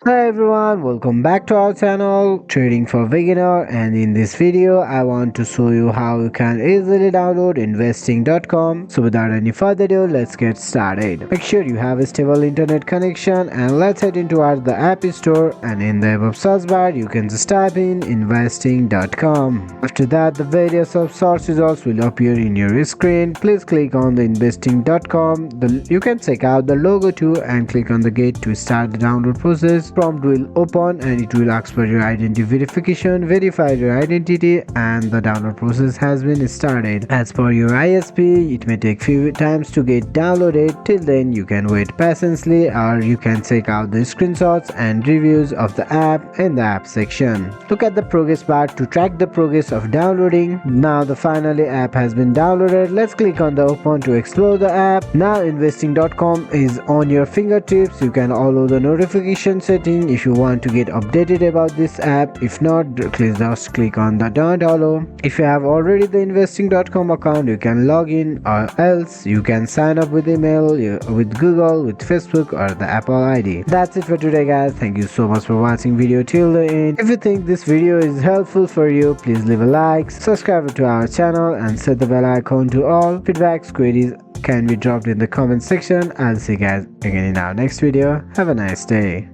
Hi everyone, welcome back to our channel Trading for Beginner, and in this video I want to show you how you can easily download investing.com. So without any further ado, let's get started. Make sure you have a stable internet connection and let's head into the App Store, and in the above search bar you can just type in investing.com. After that, the various of search results will appear in your screen. Please click on the investing.com. You can check out the logo too and click on the gate to start the download process. Prompt will open and it will ask for your identity verification. Verify your identity and the download process has been started. As per your ISP, it may take few times to get downloaded. Till then, you can wait patiently, or you can check out the screenshots and reviews of the app in the app section. Look at the progress bar to track the progress of downloading. Now the finally app has been downloaded. Let's click on the open to explore the app. Now investing.com is on your fingertips. You can allow the notification setting if you want to get updated about this app. If not, please just click on the don't allow. If you have already the investing.com account, you can log in, or else you can sign up with email, with Google, with Facebook, or the Apple ID. That's it for today, guys. Thank you so much for watching video till the end. If you think this video is helpful for you, please leave a like, subscribe to our channel, and set the bell icon to all. Feedbacks, queries can be dropped in the comment section. I'll see you guys again in our next video. Have a nice day.